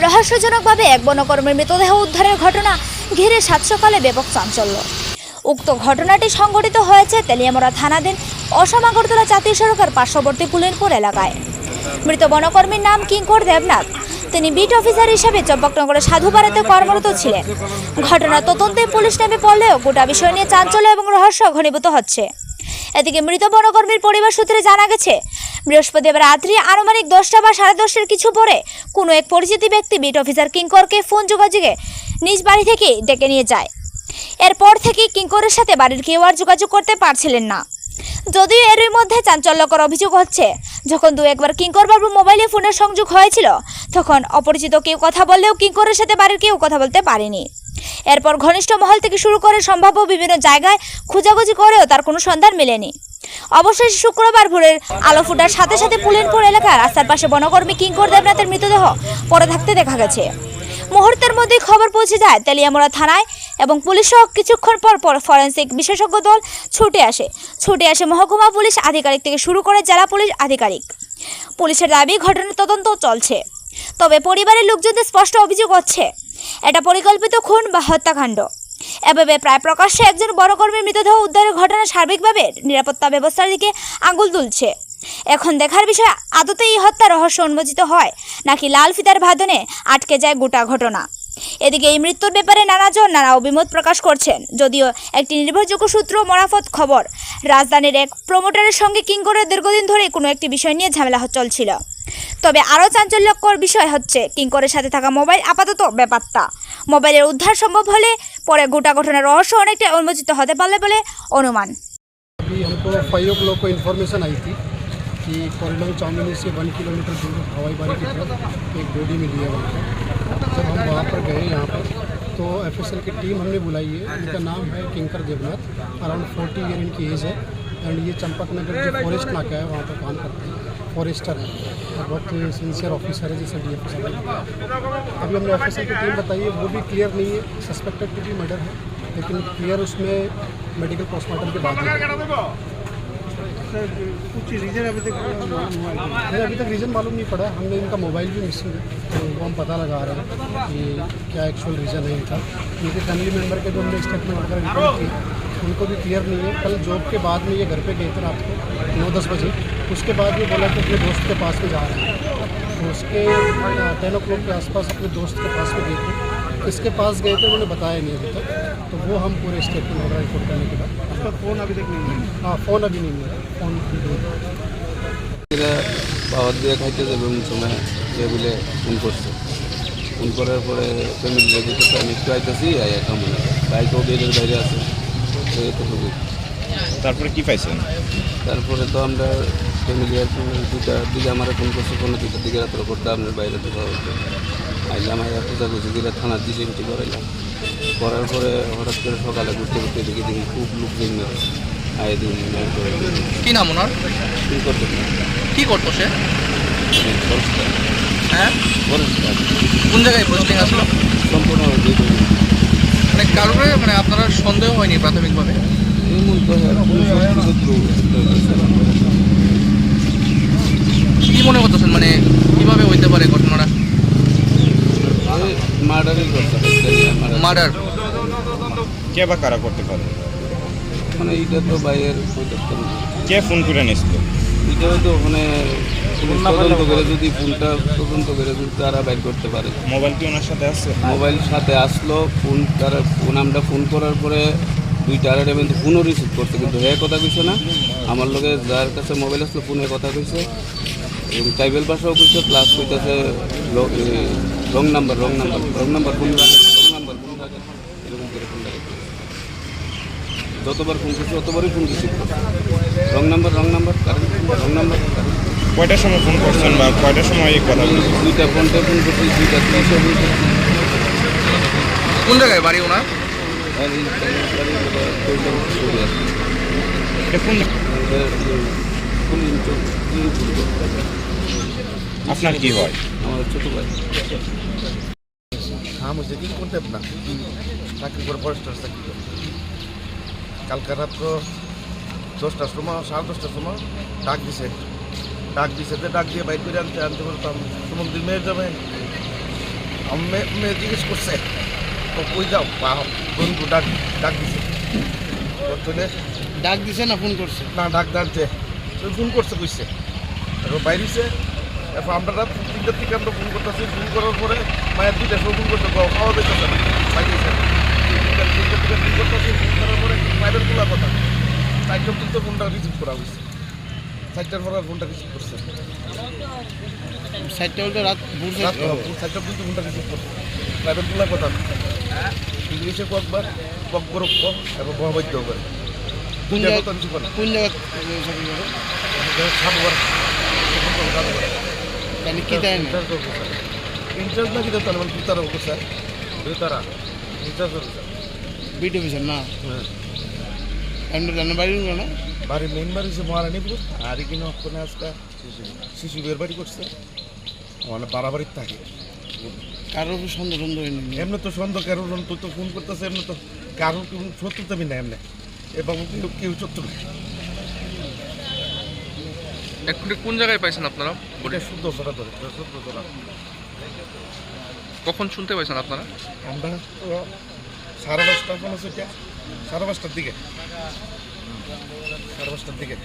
রহস্যজনকভাবে এক বনকর্মীর মৃতদেহ উদ্ধারের ঘটনা ঘিরে সাত সকালে ব্যাপক চাঞ্চল্য। উক্ত ঘটনাটি সংঘটিত হয়েছে তেলিয়ামুড়া থানাধীন অসম-আগরতলা জাতীয় সড়কের পার্শ্ববর্তী পুলিনপুর এলাকায়। মৃত বনকর্মীর নাম কিঙ্কর দেবনাথ। তিনি বিট অফিসার হিসেবে চম্পকনগরের সাধুপাড়াতে কর্মরত ছিলেন। ঘটনার তদন্তে পুলিশ নেমে পড়লেও গোটা বিষয় নিয়ে চাঞ্চল্য এবং রহস্য ঘনীভূত হচ্ছে। এদিকে মৃত বনকর্মীর পরিবার সূত্রে জানা গেছে, বৃহস্পতিবার রাত্রি আনুমানিক 10টা বা 10:30-এর কিছু পরে কোনো এক পরিচিত ব্যক্তি বিট অফিসার কিঙ্করকে ফোন যোগাযোগে নিজ বাড়ি থেকে ডেকে নিয়ে যায়। এরপর থেকে কিঙ্করের সাথে বাড়ির কেউ আর যোগাযোগ করতে পারছিলেন না। যদিও এরই মধ্যে চাঞ্চল্যকর অভিযোগ হচ্ছে, যখন দু একবার কিঙ্করবাবু মোবাইলে ফোনের সংযোগ হয়েছিল, তখন অপরিচিত কেউ কথা বললেও কিঙ্করের সাথে বাড়ির কেউ কথা বলতে পারেনি। এরপর ঘনিষ্ঠ মহল থেকে শুরু করে সম্ভাব্য বিভিন্ন জায়গায় খোঁজাখুঁজি করেও তার কোনো সন্ধান মেলেনি। অবশেষে শুক্রবার ভোরের আলো ফোটার সাথে সাথে পুলিনপুর এলাকার রাস্তার পাশে বনকর্মী কিঙ্কর দেবনাথের মৃতদেহ পড়ে থাকতে দেখা গেছে। মুহূর্তের মধ্যেই খবর পৌঁছে যায় তেলিয়ামুড়া থানায় এবং পুলিশ সহ কিছুক্ষণ পর ফরেন্সিক বিশেষজ্ঞ দল ছুটে আসে মহকুমা পুলিশ আধিকারিক থেকে শুরু করে জেলা পুলিশ আধিকারিক। পুলিশের দাবি ঘটনার তদন্ত চলছে, তবে পরিবারের লোকজনদের স্পষ্ট অভিযোগ হচ্ছে এটা পরিকল্পিত খুন বা হত্যাকাণ্ড। এভাবে প্রায় প্রকাশ্যে একজন বনকর্মীর মৃতদেহ উদ্ধারের ঘটনা সার্বিকভাবে নিরাপত্তা ব্যবস্থার দিকে আঙুল তুলছে। এখন দেখার বিষয়, আদতে এই হত্যা রহস্য উন্মোচিত হয় নাকি লাল ফিতার বাঁধনে আটকে যায় গোটা ঘটনা। এদিকে এই মৃত্যুর ব্যাপারে নানাজন নানা অভিমত প্রকাশ করছেন। যদিও একটি নির্ভরযোগ্য সূত্র মারফত খবর, রাজধানীর এক প্রমোটারের সঙ্গে কিঙ্করের দীর্ঘদিন ধরে কোনো একটি বিষয় নিয়ে ঝামেলা চলছিল। তবে আরও চাঞ্চল্যকর বিষয় হচ্ছে, কিঙ্করের সাথে থাকা মোবাইল আপাতত বেপাত্তা। মোবাইলের উদ্ধার সম্ভব হলে পরে গোটা ঘটনার রহস্য অনেকটা উন্মোচিত হতে পারলে বলে অনুমান। हमको 5 o'clock को इन्फॉर्मेशन आई थी कि कोरिलोंग चांदनी से 1 किलोमीटर दूर हवाई बाड़ी की तरफ एक बॉडी मिली है वहाँ पर। जब हम वहाँ पर गए यहाँ पर तो एफएसएल की टीम हमने बुलाई है। इनका नाम है किंकर देवनाथ, अराउंड 40 ईयर इनकी एज है। एंड ये चंपकनगर जो फॉरेस्ट नाका है वहाँ पर काम करते हैं, फॉरेस्टर है और बहुत सिंसियर ऑफिसर है, जैसे DF साहब। अभी हमने एफएसएल की टीम बताई है, वो भी क्लियर नहीं है। सस्पेक्टेड टू भी मर्डर है, लेकिन क्लियर उसमें मेडिकल पोस्टमार्टम के बाद कुछ रीज़न अभी तक रीज़न मालूम नहीं पड़ा। हमने इनका मोबाइल भी मिसिंग है, तो वो हम पता लगा रहे हैं कि क्या एक्चुअल रीज़न है इनका। इनके फैमिली मेम्बर के जो हमने स्टेटमेंट वगैरह रिकॉर्ड किए उनको भी क्लियर नहीं है। कल जॉब के बाद में ये घर पे गए थे रात को 9-10 बजे। उसके बाद ये बोला कि अपने दोस्त के पास में जा रहे हैं, तो उसके 10 o'clock के आसपास अपने दोस्त के पास में गए थे। किसके पास गए थे उन्होंने बताया नहीं अभी तक, तो वो हम पूरे स्टेटमेंट वगैरह रिकॉर्ड करने के बाद। उसका फ़ोन अभी तक नहीं मिला। हाँ, फ़ोन अभी नहीं मिला। फ़ोन বাবার দিয়ে খাইতে যাবে এমন সময় সে বলে ফোন করছে। ফোন করার পরে ফ্যামিলি যেতেছে, আমি একটু আইতেছি কেমন বাইকও বেডের বাইরে আছে, এতটুকু। তারপরে কি পাইছেন? তারপরে তো আমরা ফ্যামিলি আর দুটার দিকে আমার ফোন করছে, কোনো 2টার দিকে রাত্রে করতে আপনার বাইরে তো আইলে আমার পূজা করছি দিলে থানার ডিসিএমটি করাইলাম। করার পরে হঠাৎ করে সকালে ঘুরতে ঘুরতে দেখি খুব লোক জন্য আয় দিন। কি নাম ওনার? কি করতো সে? হ্যাঁ, কোন জায়গায় পোস্টিং আসলো? সম্পূর্ণ মানে কারোর মানে আপনারা সন্দেহ হয়নি প্রাথমিকভাবে? কি মনে করতেছেন, মানে কিভাবে হইতে পারে ঘটনাটা? মার্ডার কে বা কারা করতে পারে? মানে এইটা তো বাইরের কে ফোন করে নিয়েছিল? এটা হয়তো ওখানে তদন্ত করে যদি ফোনটা তদন্ত করে যদি তারা বাইর করতে পারে। মোবাইল কি ওনার সাথে আছে? মোবাইল সাথে আসলো, ফোন তারা ফোন আমরা ফোন করার পরে 2টা কিন্তু ফোনও রিসিভ করছে, কিন্তু হ্যাঁ কথা কইছে না। আমার লোকে যার কাছে মোবাইল আসলো ফোনে কথা কইছে এবং ট্রাইবেল ভাষাও কইছে, প্লাস কইতেছে রং নাম্বার ফোন রাখে, রং নাম্বার ফোন রাখে এরকম করে ফোন রাখে। যতবার ফোন করছে ততবারই ফোন রিসিভ করছে। Wrong number wrong number. কয়টার সময় ফোন করছেন বা কয়টার সময় এই কথা? 2টা ফোনটা ফোন করছি, 2টা 30 ফোন করছি। কোন জায়গায় বাড়ি ওনার? আপনার কি হয়? আমার ছোট ভাই। हाँ, मुझे की करते अपना चाकरी করে ফরেস্টার চাকরি করে। কালকে রাত 10টার সময় 10:30টার সময় ডাক দিছে ডাক দিয়ে বাইক করে আনতে বলতাম সমুদ্রের মেয়ের যাবে আমি জিজ্ঞেস করছে তো কই যাও বা বন্ধু ডাক দিছে বর্তমানে डाक दिसे ना फोन करছে না ডাক যে ফোন করছে কইছে এবার বাইরেছে এরপর আমরা রাত 3টার থেকে আমরা ফোন করতেছি ফোন করার পরে মায়ের 2টার সময় ফোন করতে খাওয়া দিতেছে না বাইরেছে 3টার থেকে ফোন করতেছি ফোন করার পরে বাইরের খোলা কথা 4টার কিন্তু ফোনটা রিসিভ করা হয়েছে 4টার পর আর ফোনটা রিসিভ করছে সাইডটা উল্টো রাত বুঝছে রাত 4টার কিন্তু ফোনটা রিসিভ করছে প্রাইভেট খোলা কথা ইংলিশে কয়েকবার ককবর এবং মহাবাদ্য করে কোন জায়গা জায়গা কিছু করে কোন জায়গা সাতবার তাহলে কি দেন ইন্টারেস্ট না কিন্তু তাহলে দুতারা করছে দুতারা ইন্টারেস্ট করছে বিডিও অফিসার না এমনি জানা বাড়ি না বাড়ি মেন বাড়ি হচ্ছে মহারানীপুর আর এখানে ওখানে আজকে শিশু বের বাড়ি করছে মানে বাড়াবাড়ির থাকে কারোর উপর সন্দেহ টন্দেহ হয়নি এমনি তো সন্দেহ কারোর তো ফোন করতেছে এমনি তো কারোর সত্য তো না এমনি এবং কিন্তু কেউ সত্য না এখন কোন জায়গায় পাইছেন আপনারা ওটা শুদ্ধ ধরা ধরে শুদ্ধ ধরা কখন শুনতে পাইছেন আপনারা আমরা তো 5:30 কোন সেটা 5:30 দিকে 5:30 দিকে